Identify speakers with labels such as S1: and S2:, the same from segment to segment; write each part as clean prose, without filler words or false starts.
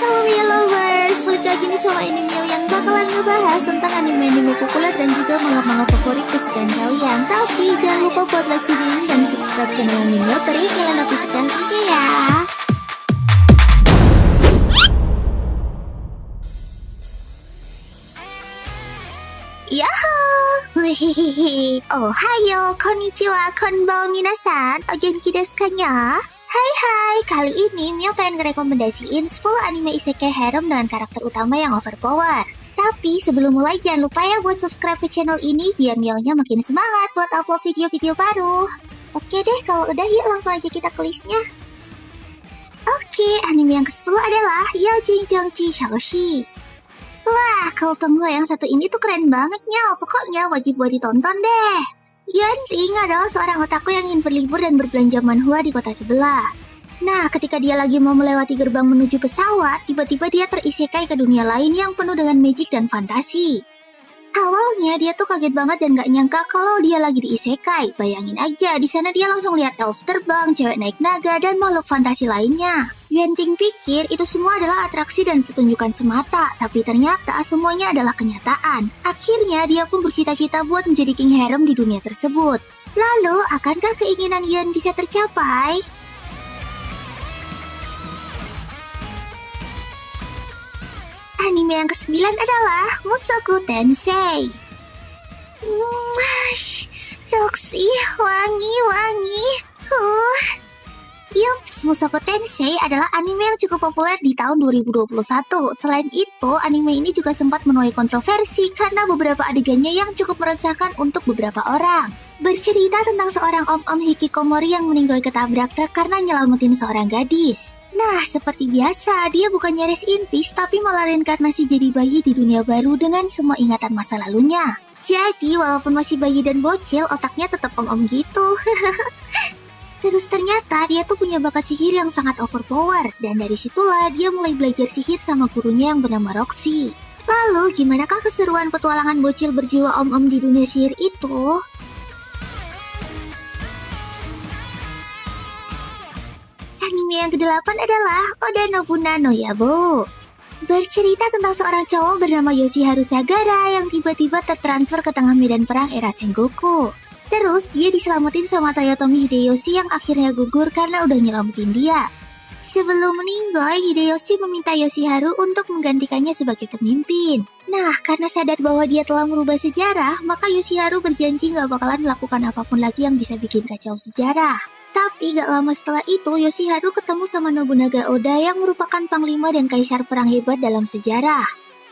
S1: Halo lovers, balik lagi nih sama ini Mio yang bakalan ngebahas tentang anime-anime populer dan juga manga-manga favorit kesukaan kalian. Tapi jangan lupa buat like video ini dan subscribe channel Mio, terus nyalain notifikasinya ya. Yahoo! Hihihi. Ohayo, konnichiwa, konbanwa minasan. O genki desu ka nya? Hai, kali ini Mio pengen ngerekomendasiin 10 anime isekai harem dengan karakter utama yang overpower. Tapi sebelum mulai jangan lupa ya buat subscribe ke channel ini biar Mio-nya makin semangat buat upload video-video baru. Oke deh, kalau udah yuk langsung aja kita ke listnya. Oke, anime yang ke-10 adalah Yaojin Jongji Shaoshi. Wah, kalau tunggu yang satu ini tuh keren banget Nyo, pokoknya wajib buat ditonton deh. Yuanting adalah seorang otaku yang ingin berlibur dan berbelanja manhwa di kota sebelah. Nah, ketika dia lagi mau melewati gerbang menuju pesawat, tiba-tiba dia terisekai ke dunia lain yang penuh dengan magic dan fantasi. Awalnya dia tuh kaget banget dan gak nyangka kalau dia lagi di isekai. Bayangin aja, di sana dia langsung lihat elf terbang, cewek naik naga, dan makhluk fantasi lainnya. Yuanting pikir itu semua adalah atraksi dan pertunjukan semata, tapi ternyata semuanya adalah kenyataan. Akhirnya dia pun bercita-cita buat menjadi king harem di dunia tersebut. Lalu, akankah keinginan Yuan bisa tercapai? Anime yang ke-9 adalah Mushoku Tensei. Roxy, wangi. Yups, Mushoku Tensei adalah anime yang cukup populer di tahun 2021. Selain itu, anime ini juga sempat menuai kontroversi karena beberapa adegannya yang cukup meresahkan untuk beberapa orang. Bercerita tentang seorang om-om hikikomori yang meninggal ketabrak truk karena nyelamatin seorang gadis. Nah, seperti biasa, dia bukan nyaris invis, tapi malah reinkarnasi jadi bayi di dunia baru dengan semua ingatan masa lalunya. Jadi, walaupun masih bayi dan bocil, otaknya tetap om-om gitu. Terus ternyata dia tuh punya bakat sihir yang sangat overpower, dan dari situlah dia mulai belajar sihir sama gurunya yang bernama Roxy. Lalu, gimanakah keseruan petualangan bocil berjiwa om-om di dunia sihir itu? Anime yang ke-8 adalah Oda Nobunaga no Yabo. Bercerita tentang seorang cowok bernama Yoshiharu Sagara yang tiba-tiba tertransfer ke tengah medan perang era Sengoku. Terus dia diselamatin sama Toyotomi Hideyoshi yang akhirnya gugur karena udah nyelamatin dia. Sebelum meninggal, Hideyoshi meminta Yoshiharu untuk menggantikannya sebagai pemimpin. Nah, karena sadar bahwa dia telah merubah sejarah, maka Yoshiharu berjanji gak bakalan melakukan apapun lagi yang bisa bikin kacau sejarah. Tapi gak lama setelah itu, Yoshiharu ketemu sama Nobunaga Oda yang merupakan panglima dan kaisar perang hebat dalam sejarah.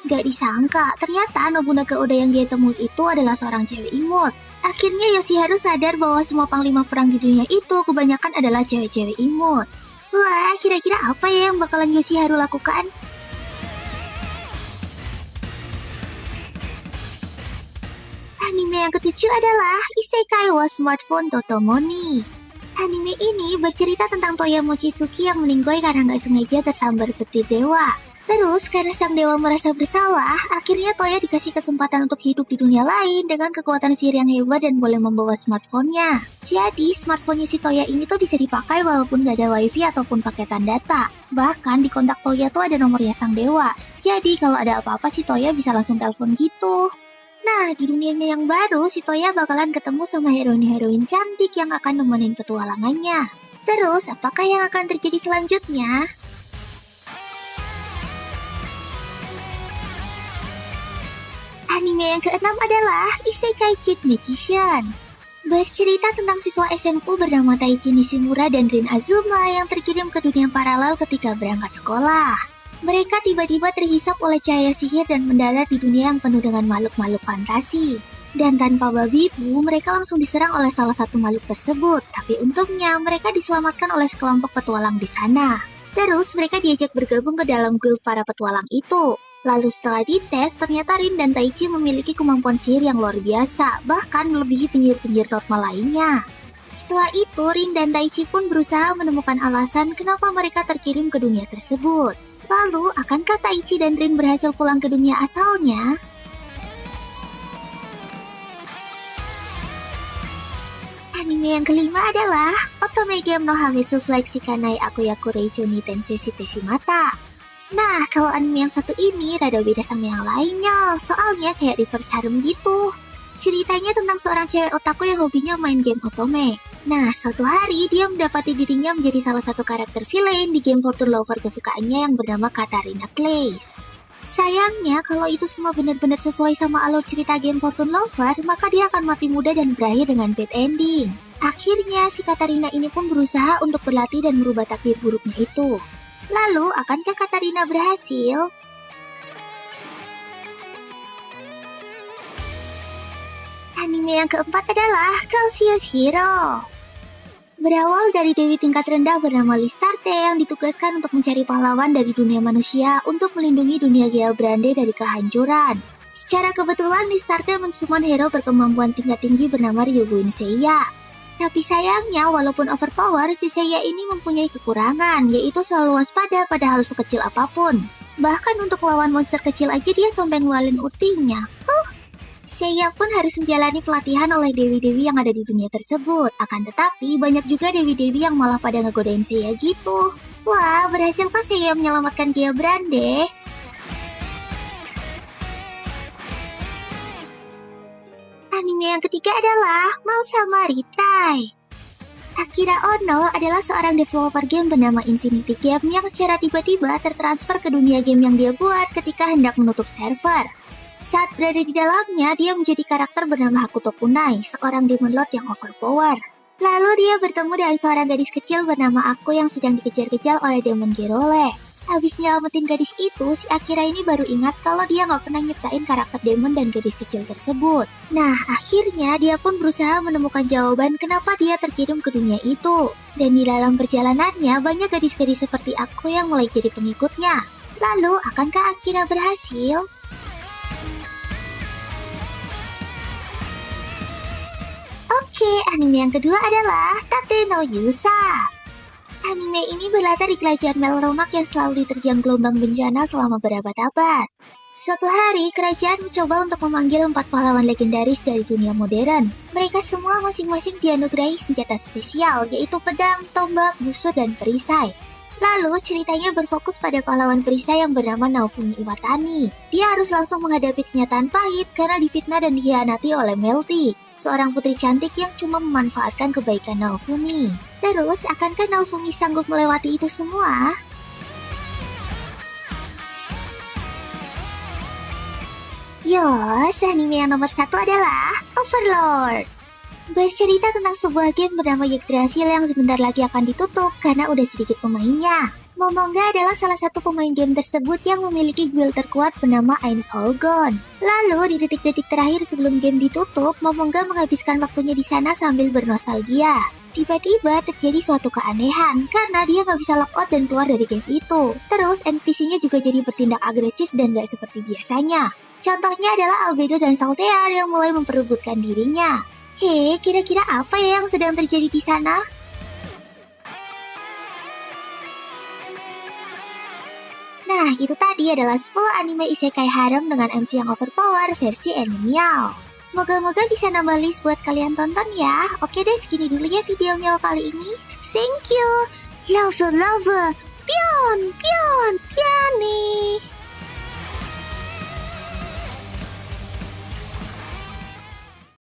S1: Gak disangka, ternyata Nobunaga Oda yang dia temui itu adalah seorang cewek imut. Akhirnya Yoshiharu sadar bahwa semua panglima perang di dunia itu kebanyakan adalah cewek-cewek imut. Wah, kira-kira apa ya yang bakalan Yoshiharu lakukan? Anime yang ke-7 adalah Isekai wa Smartphone Totomoni. Anime ini bercerita tentang Toya Mochizuki yang meninggoy karena nggak sengaja tersambar petir dewa. Terus, karena sang dewa merasa bersalah, akhirnya Toya dikasih kesempatan untuk hidup di dunia lain dengan kekuatan sihir yang hebat dan boleh membawa smartphone-nya. Jadi, smartphone-nya si Toya ini tuh bisa dipakai walaupun nggak ada wifi ataupun paketan data. Bahkan di kontak Toya tuh ada nomornya sang dewa. Jadi, kalau ada apa-apa si Toya bisa langsung telepon gitu. Nah, di dunianya yang baru, si Toya bakalan ketemu sama heroin-heroin cantik yang akan nemenin petualangannya. Terus, apakah yang akan terjadi selanjutnya? Anime yang ke-6 adalah Isekai Cheat Magician. Bercerita tentang siswa SMU bernama Taichi Nishimura dan Rin Azuma yang terkirim ke dunia paralel ketika berangkat sekolah. Mereka tiba-tiba terhisap oleh cahaya sihir dan mendarat di dunia yang penuh dengan makhluk-makhluk fantasi. Dan tanpa babi bu, mereka langsung diserang oleh salah satu makhluk tersebut. Tapi untungnya, mereka diselamatkan oleh sekelompok petualang di sana. Terus, mereka diajak bergabung ke dalam guild para petualang itu. Lalu setelah dites, ternyata Rin dan Taichi memiliki kemampuan sihir yang luar biasa, bahkan melebihi penyihir-penyihir normal lainnya. Setelah itu, Rin dan Taichi pun berusaha menemukan alasan kenapa mereka terkirim ke dunia tersebut. Lalu, akankah Taichi dan Rin berhasil pulang ke dunia asalnya? Anime yang kelima adalah Otome Game no Hametsu Flexikanai Akuyaku Reijou ni Tensei Shite Shimata. Nah, kalau anime yang satu ini rada beda sama yang lainnya, soalnya kayak reverse harem gitu. Ceritanya tentang seorang cewek otaku yang hobinya main game otome. Nah, suatu hari dia mendapati dirinya menjadi salah satu karakter villain di game Fortune Lover kesukaannya yang bernama Katarina Clays. Sayangnya, kalau itu semua benar-benar sesuai sama alur cerita game Fortune Lover, maka dia akan mati muda dan berakhir dengan bad ending. Akhirnya, si Katarina ini pun berusaha untuk berlatih dan merubah takdir buruknya itu. Lalu, akankah Katarina berhasil? Anime yang keempat adalah Calcius Hero. Berawal dari dewi tingkat rendah bernama Listarte yang ditugaskan untuk mencari pahlawan dari dunia manusia untuk melindungi dunia Geobrande dari kehancuran. Secara kebetulan Listarte mensummon hero berkemampuan tingkat tinggi bernama Ryuguin Seiya. Tapi sayangnya walaupun overpower, si Seiya ini mempunyai kekurangan, yaitu selalu waspada pada hal sekecil apapun. Bahkan untuk lawan monster kecil aja dia sampai ngeluarin ultinya. Seiya pun harus menjalani pelatihan oleh dewi-dewi yang ada di dunia tersebut. Akan tetapi, banyak juga dewi-dewi yang malah pada ngegodain Seiya gitu. Wah, berhasilkah Seiya menyelamatkan Geobrande? Anime yang ketiga adalah Mausama Retry. Akira Ono adalah seorang developer game bernama Infinity Game yang secara tiba-tiba tertransfer ke dunia game yang dia buat ketika hendak menutup server. Saat berada di dalamnya, dia menjadi karakter bernama Hakuto Kunai, seorang demon lord yang overpower. Lalu dia bertemu dengan seorang gadis kecil bernama Ako yang sedang dikejar-kejar oleh demon Gerole. Habis nyelamatin gadis itu, si Akira ini baru ingat kalau dia nggak pernah nyiptain karakter demon dan gadis kecil tersebut. Nah, akhirnya dia pun berusaha menemukan jawaban kenapa dia terkirim ke dunia itu. Dan di dalam perjalanannya, banyak gadis-gadis seperti Ako yang mulai jadi pengikutnya. Lalu, akankah Akira berhasil? Oke, anime yang kedua adalah Tate no Yusa. Anime ini berlatar di kerajaan Melromak yang selalu diterjang gelombang bencana selama berabad-abad. Suatu hari, kerajaan mencoba untuk memanggil 4 pahlawan legendaris dari dunia modern. Mereka semua masing-masing dianugerahi senjata spesial, yaitu pedang, tombak, busur, dan perisai. Lalu, ceritanya berfokus pada pahlawan perisai yang bernama Naofumi Iwatani. Dia harus langsung menghadapi kenyataan pahit karena difitnah dan dikhianati oleh Melty, seorang putri cantik yang cuma memanfaatkan kebaikan Naofumi. Terus, akankah Naofumi sanggup melewati itu semua? Yos, anime yang nomor 1 adalah Overlord. Bercerita tentang sebuah game bernama Yggdrasil yang sebentar lagi akan ditutup karena udah sedikit pemainnya. Momonga adalah salah satu pemain game tersebut yang memiliki guild terkuat bernama Ainus Holgon. Lalu, di detik-detik terakhir sebelum game ditutup, Momonga menghabiskan waktunya di sana sambil bernostalgia. Tiba-tiba terjadi suatu keanehan karena dia nggak bisa logout dan keluar dari game itu. Terus, NPC-nya juga jadi bertindak agresif dan nggak seperti biasanya. Contohnya adalah Albedo dan Saltear yang mulai memperebutkan dirinya. Hei, kira-kira apa ya yang sedang terjadi di sana? Nah, itu tadi adalah 10 anime isekai harem dengan MC yang overpower versi Animial. Moga-moga bisa nambah list buat kalian tonton ya. Oke deh, segini dulu ya video Miao kali ini. Thank you. Love, pion, Tiani.